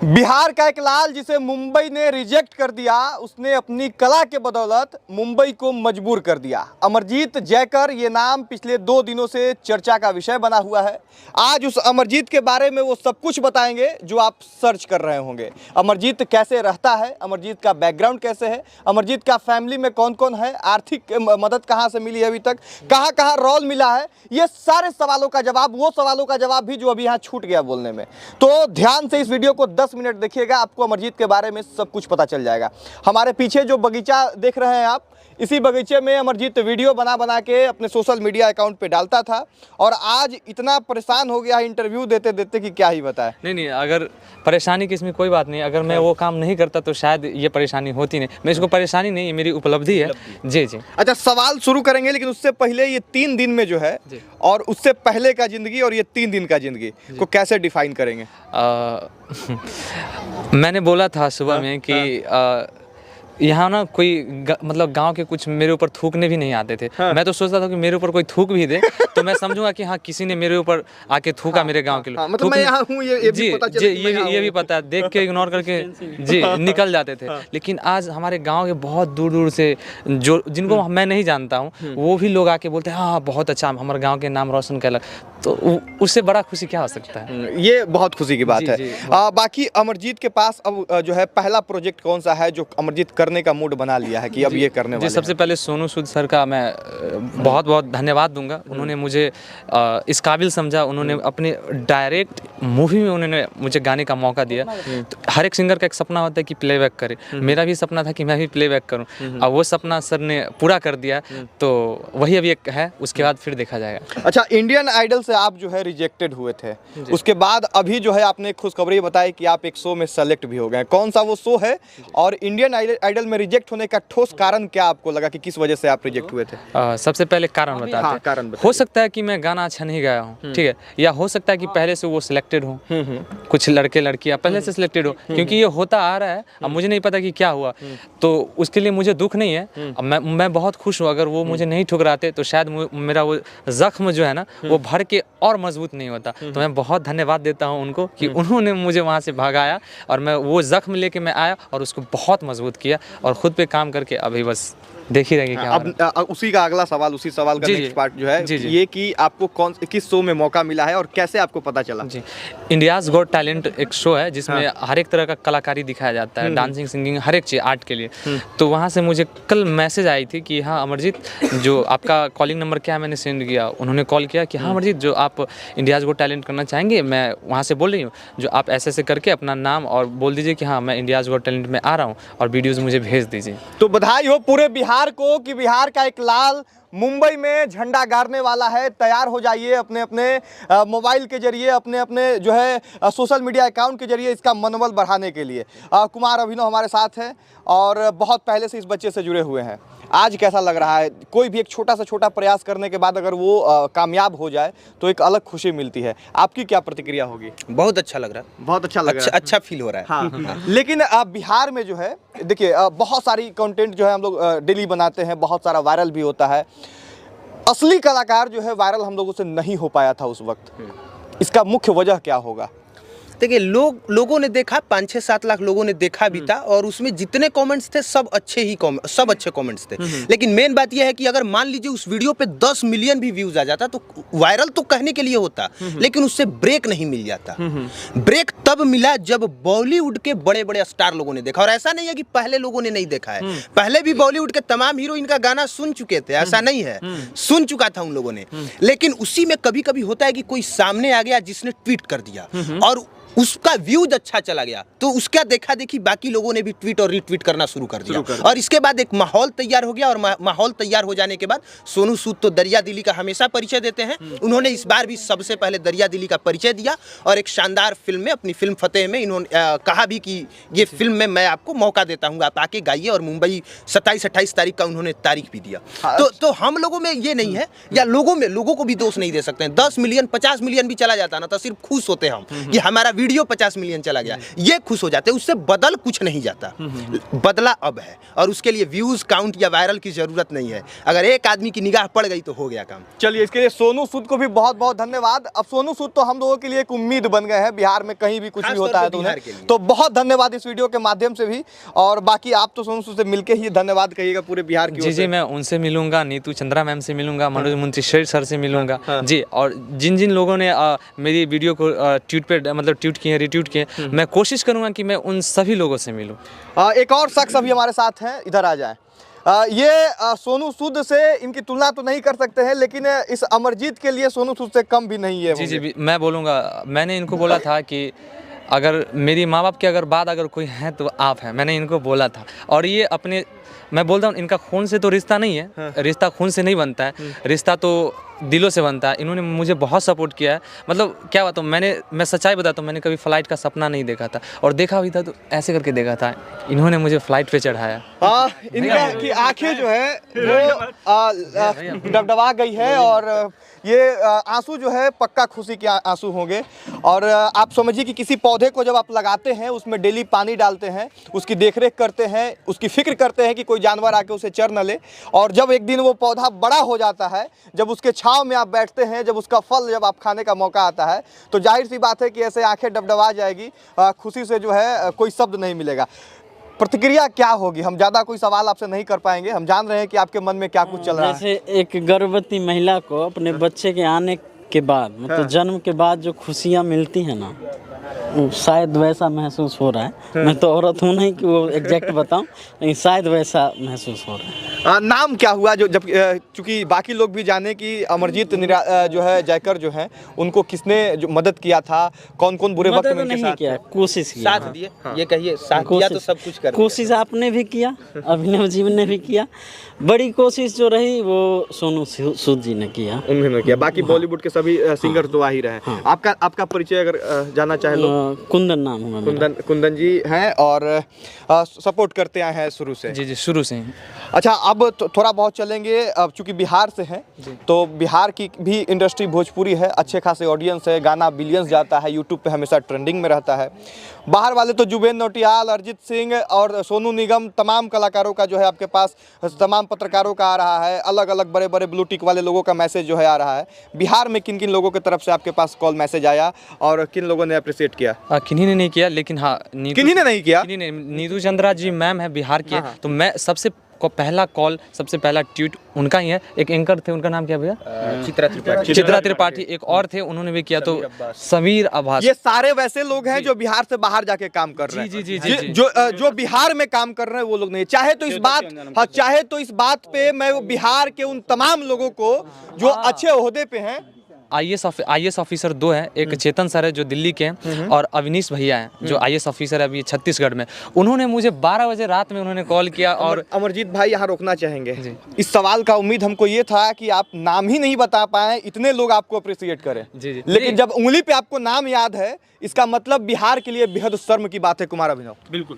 बिहार का एक लाल जिसे मुंबई ने रिजेक्ट कर दिया, उसने अपनी कला के बदौलत मुंबई को मजबूर कर दिया। अमरजीत जयकर ये नाम पिछले 2 दिनों से चर्चा का विषय बना हुआ है। आज उस अमरजीत के बारे में वो सब कुछ बताएंगे जो आप सर्च कर रहे होंगे। अमरजीत कैसे रहता है, अमरजीत का बैकग्राउंड कैसे है, अमरजीत का फैमिली में कौन कौन है, आर्थिक मदद कहाँ से मिली है अभी तक, कहाँ कहाँ रोल मिला है, ये सारे सवालों का जवाब, वो सवालों का जवाब भी जो अभी यहाँ छूट गया बोलने में। तो ध्यान से इस वीडियो को 10 मिनट देखिएगा, आपको अमरजीत के बारे में सब कुछ पता चल जाएगा। हमारे पीछे जो बगीचा देख रहे हैं आप, इसी बगीचे में अमरजीत वीडियो बना बना के अपने सोशल मीडिया अकाउंट पे डालता था और आज इतना परेशान हो गया इंटरव्यू देते देते कि क्या ही बताए। नहीं, अगर परेशानी की इसमें कोई बात नहीं। अगर मैं वो काम नहीं करता तो शायद ये परेशानी होती नहीं। मैं इसको परेशानी नहीं, ये मेरी उपलब्धि है। जी। अच्छा, सवाल शुरू करेंगे, लेकिन उससे पहले ये 3 दिन में जो है और उससे पहले का जिंदगी और ये 3 दिन का जिंदगी को कैसे डिफाइन करेंगे? मैंने बोला था सुबह में कि यहाँ ना कोई मतलब गांव के कुछ मेरे ऊपर थूकने भी नहीं आते थे। मैं तो सोचता था कि मेरे ऊपर कोई थूक भी दे तो मैं समझूंगा कि हाँ, किसी ने मेरे ऊपर आके थूका। मेरे गांव के लोग मतलब मैं यहाँ हूँ, ये भी पता चला, ये भी पता है, देख के इग्नोर करके जी निकल जाते थे। लेकिन आज हमारे गाँव के बहुत दूर दूर से जो जिनको मैं नहीं जानता हूँ वो भी लोग आके बोलते हैं हाँ बहुत अच्छा, हमारे गाँव के नाम रोशन कैलक। तो उससे बड़ा खुशी क्या हो सकता है? ये बहुत खुशी की बात है। बाकी अमरजीत के पास अब जो है पहला प्रोजेक्ट कौन सा है जो अमरजीत करने का मूड बना लिया है कि अब ये करने वाले? सबसे पहले सोनू सूद सर का मैं बहुत बहुत धन्यवाद दूंगा। उन्होंने मुझे इस काबिल समझा। उन्होंने अपने डायरेक्ट मूवी में उन्होंने मुझे गाने का मौका दिया। तो हर एक सिंगर का एक सपना होता है कि प्लेबैक करे। मेरा भी सपना था कि मैं भी प्लेबैक करूं और वो सपना सर ने पूरा कर दिया। तो वही अभी एक है, उसके बाद फिर देखा जाएगा। अच्छा, इंडियन आइडल से आप जो है रिजेक्टेड हुए थे, उसके बाद अभी जो है आपने खुशखबरी बताई कि आप एक शो में सेलेक्ट भी हो गए। कौन सा वो शो है और इंडियन आइडल में रिजेक्ट होने का ठोस कारण क्या आपको लगा कि किस वजह से आप रिजेक्ट हुए थे? सबसे पहले कारण बताते हैं। कारण हो सकता है कि मैं गाना अच्छा नहीं गाया हूँ, ठीक है, या हो सकता है कि पहले से वो सिलेक्टेड हो। कुछ लड़के लड़कियां पहले से सिलेक्टेड हो, क्योंकि ये होता आ रहा है। अब मुझे नहीं पता कि क्या हुआ, तो उसके लिए मुझे दुख नहीं है। मैं बहुत खुश हूँ। अगर वो मुझे नहीं ठुकराते तो शायद मेरा वो जख्म जो है ना वो भर के और मजबूत नहीं होता। तो मैं बहुत धन्यवाद देता हूँ उनको कि उन्होंने मुझे वहाँ से भगाया और मैं वो जख्म लेके मैं आया और उसको बहुत मजबूत किया और खुद पे काम करके अभी बस देख ही रहेंगे क्या। अब उसी का अगला सवाल, उसी सवाल का नेक्स्ट पार्ट जो है ये कि आपको किस शो में मौका मिला है और कैसे आपको पता चला? जी, इंडियाज़ गॉट टैलेंट एक शो है जिसमें हर एक तरह का कलाकारी दिखाया जाता है, डांसिंग, सिंगिंग, हर एक चीज़ आर्ट के लिए। तो वहाँ से मुझे कल मैसेज आई थी कि हाँ अमरजीत, जो आपका कॉलिंग नंबर क्या है, मैंने सेंड किया। उन्होंने कॉल किया कि हाँ अमरजीत, जो आप इंडियाज़ गॉट टैलेंट करना चाहेंगे, मैं वहाँ से बोल रही हूँ, जो आप ऐसे ऐसे करके अपना नाम और बोल दीजिए कि हाँ मैं इंडियाज़ गॉट टैलेंट में आ रहा हूँ और वीडियोज़ मुझे भेज दीजिए। तो बधाई हो पूरे बिहार को कि बिहार का एक लाल मुंबई में झंडा गाड़ने वाला है। तैयार हो जाइए अपने अपने मोबाइल के जरिए, अपने अपने जो है सोशल मीडिया अकाउंट के जरिए इसका मनोबल बढ़ाने के लिए। कुमार अभिनव हमारे साथ हैं और बहुत पहले से इस बच्चे से जुड़े हुए हैं। आज कैसा लग रहा है? कोई भी एक छोटा से छोटा प्रयास करने के बाद अगर वो कामयाब हो जाए तो एक अलग खुशी मिलती है। आपकी क्या प्रतिक्रिया होगी? बहुत अच्छा लग रहा है। बहुत अच्छा लग रहा है। अच्छा फील हो रहा है। हाँ। लेकिन बिहार में जो है देखिए बहुत सारी कंटेंट जो है हम लोग डेली बनाते हैं, बहुत सारा वायरल भी होता है। असली कलाकार जो है वायरल हम लोगों से नहीं हो पाया था उस वक्त। इसका मुख्य वजह क्या होगा? देखिए, लोगों ने देखा, 5-6-7 लाख लोगों ने देखा भी था और उसमें जितने कमेंट्स थे सब अच्छे कमेंट्स थे। लेकिन मेन बात यह है कि अगर मान लीजिए उस वीडियो पे 10 मिलियन भी व्यूज आ जाता तो वायरल तो कहने के लिए होता, लेकिन उससे ब्रेक नहीं मिल जाता। ब्रेक तब मिला जब बॉलीवुड के बड़े बड़े स्टार लोगों ने देखा। और ऐसा नहीं है कि पहले लोगों ने नहीं देखा है, पहले भी बॉलीवुड के तमाम हीरो इनका गाना सुन चुके थे, ऐसा नहीं है, सुन चुका था उन लोगों ने। लेकिन उसी में कभी कभी होता है कि कोई सामने आ गया जिसने ट्वीट कर दिया और उसका व्यूज अच्छा चला गया, तो उसका देखा देखी बाकी लोगों ने भी ट्वीट और रीट्वीट करना शुरू कर दिया। और इसके बाद एक माहौल तैयार हो गया और माहौल तैयार हो जाने के बाद सोनू सूद तो दरिया दिली का हमेशा परिचय देते हैं। उन्होंने इस बार भी सबसे पहले दरिया दिली का परिचय दिया और एक शानदार फिल्म में, अपनी फिल्म फतेह में इन्होंने कहा भी कि ये फिल्म में मैं आपको मौका देता हूँ, आप आके गाइए। और मुंबई 27-28 तारीख का उन्होंने तारीख भी दिया। तो हम लोगों में ये नहीं है, या लोगों को भी दोष नहीं दे सकते हैं। 10 मिलियन 50 मिलियन भी चला जाता ना तो सिर्फ खुश होते हम कि हमारा वीडियो 50 मिलियन चला गया, ये खुश हो जाते हैं, उससे बदल कुछ नहीं जाता। बदला अब है और उसके लिए व्यूज काउंट या वायरल की जरूरत नहीं है। अगर एक आदमी की निगाह पड़ गई तो हो गया काम। चलिए, इसके लिए सोनू सूद को भी बहुत बहुत धन्यवाद। अब सोनू सूद तो हम लोगों के लिए एक उम्मीद बन गए हैं, बिहार में कहीं भी कुछ भी होता है तो उन्हें तो बहुत धन्यवाद इस वीडियो के माध्यम से भी। और बाकी आप तो सोनू सूद से मिलके ही धन्यवाद कहिएगा पूरे बिहार की ओर जी से। जी, मैं उनसे मिलूंगा, नीतू चंद्रा मैम से मिलूंगा, मनोज मुंशी सर से मिलूंगा जी। और जिन जिन लोगों ने मेरी वीडियो को ट्वीट पे मतलब ट्वीट किए, रिट्वीट किए, मैं कोशिश करूंगा कि मैं उन सभी लोगों से मिलूं। एक और शख्स अभी हमारे साथ हैं, इधर आ जाएं। ये सोनू सूद से इनकी तुलना तो नहीं कर सकते हैं, लेकिन इस अमरजीत के लिए सोनू सूद से कम भी नहीं है। जी जी, मैं बोलूँगा, मैंने इनको बोला था कि अगर मेरी माँ बाप की अगर बात अगर कोई है तो आप हैं, मैंने इनको बोला था। और ये अपने, मैं बोलता हूँ इनका खून से तो रिश्ता नहीं है, रिश्ता खून से नहीं बनता है, रिश्ता तो दिलों से बनता है। इन्होंने मुझे बहुत सपोर्ट किया है। मतलब क्या बताऊँ, मैं सच्चाई बताता हूँ, मैंने कभी फ्लाइट का सपना नहीं देखा था, और देखा भी था तो ऐसे करके देखा था। इन्होंने मुझे फ्लाइट पे चढ़ाया। इनका की आंखें जो है वो डबडबा गई है, और ये आंसू जो है पक्का खुशी के आंसू होंगे। और आप समझिए कि किसी पौधे को जब आप लगाते हैं, उसमें डेली पानी डालते हैं, उसकी देखरेख करते हैं, उसकी फिक्र करते हैं कि कोई जानवर आके उसे चर न ले, और जब एक दिन वो पौधा बड़ा हो जाता है, जब उसके छांव में आप बैठते हैं, जब उसका फल जब आप खाने का मौका आता है, तो जाहिर सी बात है कि ऐसे आंखें डबडबा जाएगी, खुशी से जो है कोई शब्द नहीं मिलेगा। प्रतिक्रिया क्या होगी? हम ज़्यादा कोई सवाल आपसे नहीं कर पाएंगे, हम जान रहे हैं कि आपके मन में क्या कुछ चल रहा है। जैसे एक गर्भवती महिला को अपने बच्चे के आने के बाद, मतलब जन्म के बाद जो खुशियाँ मिलती हैं ना, शायद वैसा महसूस हो रहा है। मैं तो औरत हूँ नहीं कि वो एग्जैक्ट बताऊं, लेकिन शायद वैसा महसूस हो रहा है। नाम क्या हुआ जो, जब चूंकि बाकी लोग भी जाने कि अमरजीत जो है जयकर जो है, उनको किसने जो मदद किया था, कौन कौन बुरे वक्त में उनके नहीं साथ किया, कोशिश किया, साथ दिए, ये कहिए साथ दिया तो सब कुछ कर दिया। कोशिश आपने भी किया, अभिनव जी ने भी किया। बड़ी कोशिश जो रही वो सोनू सूद जी ने किया, उन्होंने किया। बाकी बॉलीवुड के सभी सिंगर तो आ ही रहे हैं। आपका परिचय अगर जाना चाहे लोग? कुंदन नाम है मेरा। कुंदन जी हैं और सपोर्ट करते आए हैं शुरू से। जी जी, शुरू से ही। अच्छा, अब थोड़ा बहुत चलेंगे। अब चूंकि बिहार से हैं तो बिहार की भी इंडस्ट्री भोजपुरी है, अच्छे खासे ऑडियंस है, गाना बिलियंस जाता है, यूट्यूब पे हमेशा ट्रेंडिंग में रहता है। बाहर वाले तो जुबेन नौटियाल, अरिजीत सिंह और सोनू निगम, तमाम कलाकारों का जो है आपके पास, तमाम पत्रकारों का आ रहा है, अलग अलग बड़े बड़े ब्लू टिक वाले लोगों का मैसेज जो है आ रहा है। बिहार में किन किन लोगों की तरफ से आपके पास कॉल मैसेज आया और किन लोगों ने अप्रिशिएट किया? किन्हीं ने नहीं किया, लेकिन हाँ, किन्हीं ने नहीं किया? किन्हीं ने, नीतू चंद्रा जी मैम है बिहार की, तो मैं सबसे पहला कॉल, सबसे पहला ट्वीट उनका ही है। एक एंकर थे, उनका नाम क्या भैया? चित्रा त्रिपाठी। एक और थे, उन्होंने भी किया, तो समीर अब्बास। ये सारे वैसे लोग हैं जो बिहार से बाहर जाके काम कर रहे हैं। जी जी जी जी, जो बिहार में काम कर रहे हैं वो लोग नहीं। चाहे तो इस बात पे मैं वो बिहार के उन तमाम लोगों को जो अच्छे ओहदे पे हैं, आईएएस ऑफिसर 2 हैं, एक चेतन सर है जो दिल्ली के हैं, और अविनीश भैया हैं जो आईएएस ऑफिसर है अभी छत्तीसगढ़ में। उन्होंने मुझे 12 बजे रात में उन्होंने कॉल किया। और अमरजीत भाई यहाँ रोकना चाहेंगे, इस सवाल का उम्मीद हमको ये था कि आप नाम ही नहीं बता पाए, इतने लोग आपको अप्रिशिएट करें। जी। लेकिन जब उंगली पे आपको नाम याद है, इसका मतलब बिहार के लिए बेहद शर्म की बात है। कुमार अभिनव, बिल्कुल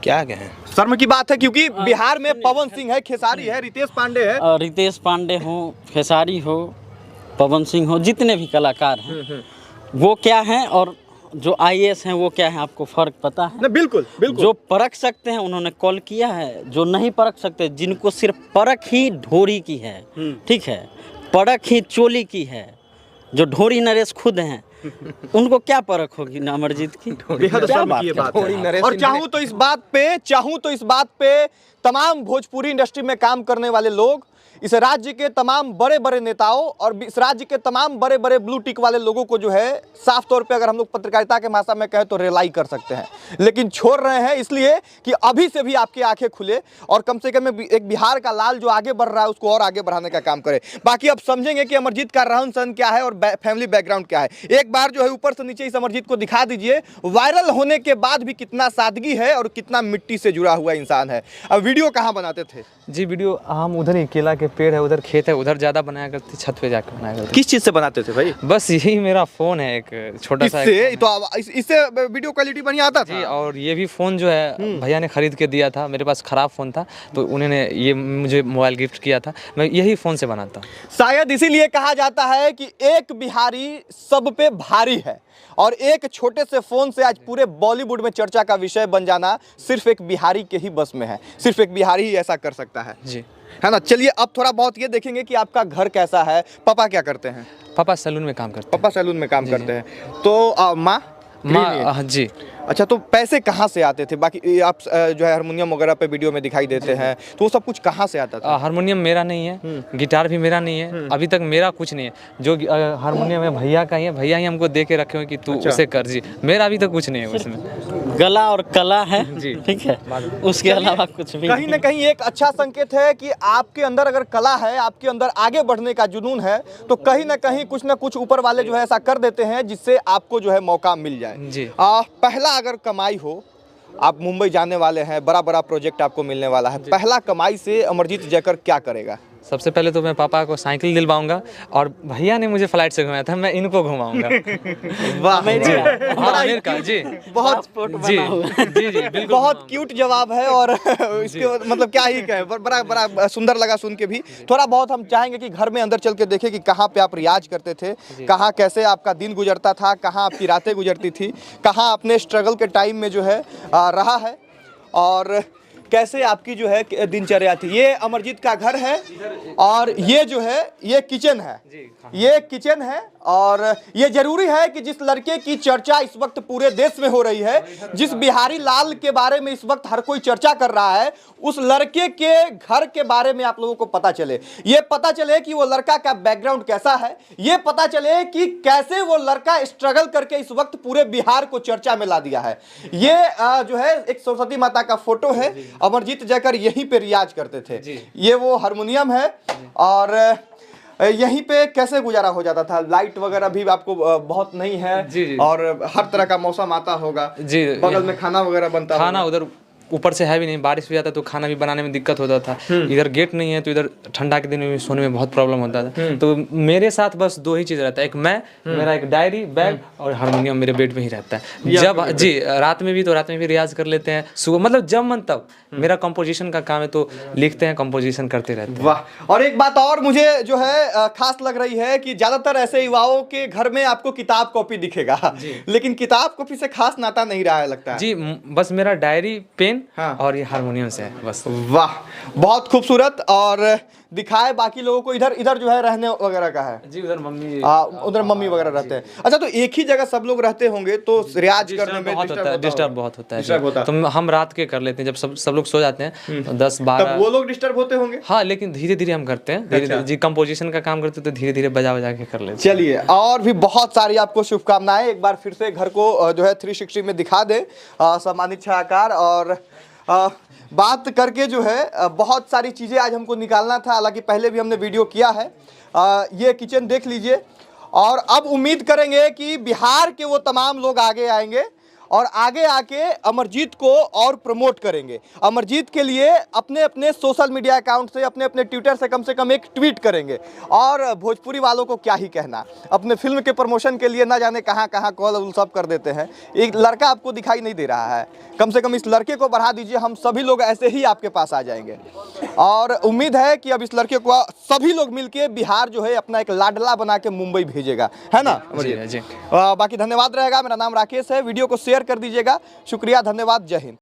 क्या कहें, शर्म की बात है, क्योंकि बिहार में पवन सिंह है, खेसारी है, रितेश पांडे है, रितेश पांडे हो, खेसारी हो, पवन सिंह हो, जितने भी कलाकार हैं वो क्या हैं और जो आईएएस हैं वो क्या है, आपको फर्क पता है? नहीं, बिल्कुल बिल्कुल। जो परख सकते हैं उन्होंने कॉल किया है, जो नहीं परख सकते, जिनको सिर्फ परख ही ढोरी की है, ठीक है, परख ही चोली की है, जो ढोरी नरेश खुद हैं, उनको क्या परख होगी ना अमरजीत की? बेहद शर्म की बात है। और चाहूँ तो इस बात पे तमाम भोजपुरी इंडस्ट्री में काम करने वाले लोग, इस राज्य के तमाम बड़े बड़े नेताओं और इस राज्य के तमाम बड़े बड़े ब्लू टिक वाले लोगों को जो है साफ तौर पे अगर हम लोग पत्रकारिता के भाषा में कहें तो रिलाई कर सकते हैं, लेकिन छोड़ रहे हैं इसलिए कि अभी से भी आपकी आंखें खुले और कम से कम एक बिहार का लाल जो आगे बढ़ रहा है उसको और आगे बढ़ाने का काम करे। बाकी अब समझेंगे कि अमरजीत का रहन सहन क्या है और फैमिली बैकग्राउंड क्या है। एक बार जो है ऊपर से नीचे इस अमरजीत को दिखा दीजिए, वायरल होने के बाद भी कितना सादगी है और कितना मिट्टी से जुड़ा हुआ इंसान है। अब वीडियो कहाँ बनाते थे? जी, वीडियो हम उधर ही केला के के पेड़ है, उधर खेत है, उधर ज़्यादा बनाया करते, छत पे जाकर बनाया करते। किस चीज़ से बनाते थे भाई? बस यही मेरा फ़ोन है, एक छोटा सा। इससे तो इससे वीडियो क्वालिटी बढ़िया आता जी, था। और ये भी फ़ोन जो है भैया ने ख़रीद के दिया था, मेरे पास ख़राब फ़ोन था तो उन्होंने ये मुझे मोबाइल गिफ्ट किया था, मैं यही फ़ोन से बनाता हूँ। शायद इसीलिए कहा जाता है कि एक बिहारी सब पे भारी है, और एक छोटे से फोन से आज पूरे बॉलीवुड में चर्चा का विषय बन जाना सिर्फ एक बिहारी के ही बस में है। सिर्फ एक बिहारी ही ऐसा कर सकता है जी, है ना। चलिए अब थोड़ा बहुत ये देखेंगे कि आपका घर कैसा है। पापा क्या करते हैं? पापा सैलून में काम करते पापा सैलून में काम करते हैं। तो माँ? हैं। माँ जी। अच्छा, तो पैसे कहाँ से आते थे? बाकी ये आप जो है हारमोनियम वगैरह पे वीडियो में दिखाई देते हैं, तो वो सब कुछ कहाँ से आता था? हारमोनियम मेरा नहीं है, गिटार भी मेरा नहीं है, अभी तक मेरा कुछ नहीं है। जो हारमोनियम है भैया का ही है, भैया ही हमको दे के रखे हो कि तू उसे कर। जी, मेरा अभी तक कुछ नहीं है उसमें। गला और कला है जी। ठीक है, उसके अलावा कुछ भी कहीं ना कहीं एक अच्छा संकेत है कि आपके अंदर अगर कला है, आपके अंदर आगे बढ़ने का जुनून है, तो कहीं ना कुछ ऊपर वाले जो है ऐसा कर देते हैं जिससे आपको जो है मौका मिल जाए। जी। पहला अगर कमाई हो, आप मुंबई जाने वाले हैं, बड़ा बड़ा प्रोजेक्ट आपको मिलने वाला है, पहला कमाई से अमरजीत जयकर क्या करेगा? सबसे पहले तो मैं पापा को साइकिल दिलवाऊंगा, और भैया ने मुझे फ्लाइट से घुमाया था, मैं इनको घुमाऊंगा। वाह, हाँ, अमेरिका। जी, बहुत जी जी जी बिल्कुल। बहुत क्यूट जवाब है, और इसके मतलब क्या ही कहें, बड़ा बड़ा सुंदर लगा सुन के भी। थोड़ा बहुत हम चाहेंगे कि घर में अंदर चल के देखें कि कहाँ पे आप रियाज करते थे, कहाँ कैसे आपका दिन गुजरता था, कहाँ आपकी रातें गुजरती थी, कहाँ अपने स्ट्रगल के टाइम में जो है रहा है, और कैसे आपकी जो है दिनचर्या थी। ये अमरजीत का घर है, और ये जो है ये किचन है, ये किचन है। और ये जरूरी है कि जिस लड़के की चर्चा इस वक्त पूरे देश में हो रही है, जिस बिहारी लाल के बारे में इस वक्त हर कोई चर्चा कर रहा है, उस लड़के के घर के बारे में आप लोगों को पता चले। ये पता चले कि वो लड़का का बैकग्राउंड कैसा है, ये पता चले कि कैसे वो लड़का स्ट्रगल करके इस वक्त पूरे बिहार को चर्चा में ला दिया है। ये जो है एक सरस्वती माता का फोटो है, अमरजीत जयकर यहीं पे रियाज करते थे। ये वो हारमोनियम है, और यहीं पे कैसे गुजारा हो जाता था? लाइट वगैरह भी आपको बहुत नहीं है। जी। और हर तरह का मौसम आता होगा। जी, बगल में खाना वगैरह बनता खाना होगा। उधर ऊपर से है भी नहीं, बारिश भी आता तो खाना भी बनाने में दिक्कत होता था। इधर गेट नहीं है तो इधर ठंडा के दिन में भी सोने में बहुत प्रॉब्लम होता था। तो मेरे साथ बस दो ही चीज़ रहता है, एक मैं, मेरा एक डायरी, बैग, और हारमोनियम मेरे बेड में ही रहता है। जब जी रात में भी रियाज कर लेते हैं, सुबह मतलब जब मन तब। मेरा कंपोजिशन का काम है तो लिखते हैं, कंपोजिशन करते रहते हैं। वाह। और एक बात और मुझे जो है खास लग रही है कि ज्यादातर ऐसे युवाओं के घर में आपको किताब कॉपी दिखेगा, लेकिन किताब कॉपी से खास नाता नहीं रहा है लगता है। जी, बस मेरा डायरी, पेन, हाँ। और ये हारमोनियम से है बस। वाह, बहुत खूबसूरत। और दिखाए बाकी लोगों को, इधर इधर जो है रहने वगैरह का है। जी, उधर मम्मी, उधर मम्मी वगैरह रहते हैं। अच्छा, तो एक ही जगह सब लोग रहते होंगे तो रियाज करने में डिस्टर्ब बहुत होता है। डिस्टर्ब होता है। तो हम रात के कर लेते हैं, जब सब लोग सो जाते हैं, तो 10-12। तब वो लोग डिस्टर्ब होते होंगे। हाँ, लेकिन धीरे धीरे हम करते हैं, धीरे धीरे। जी, कंपोजिशन का काम करते हैं तो धीरे धीरे बजा के कर लेते हैं। चलिए, और भी बहुत सारी आपको शुभकामनाएं। एक बार फिर से घर को जो है 360 में दिखा दे सम्मानित छायाकार। और बात करके जो है बहुत सारी चीज़ें आज हमको निकालना था, हालांकि पहले भी हमने वीडियो किया है। ये किचन देख लीजिए, और अब उम्मीद करेंगे कि बिहार के वो तमाम लोग आगे आएंगे और आगे आके अमरजीत को और प्रमोट करेंगे। अमरजीत के लिए अपने अपने सोशल मीडिया अकाउंट से, अपने अपने ट्विटर से कम एक ट्वीट करेंगे। और भोजपुरी वालों को क्या ही कहना, अपने फिल्म के प्रमोशन के लिए ना जाने कहाँ कहाँ कॉल सब कर देते हैं। एक लड़का आपको दिखाई नहीं दे रहा है, कम से कम इस लड़के को बढ़ा दीजिए, हम सभी लोग ऐसे ही आपके पास आ जाएंगे। और उम्मीद है कि अब इस लड़के को सभी लोग मिलके बिहार जो है अपना एक लाडला बना के मुंबई भेजेगा, है ना? जी। बाकी धन्यवाद रहेगा। मेरा नाम राकेश है। वीडियो को शेयर कर दीजिएगा। शुक्रिया, धन्यवाद, जय हिंद।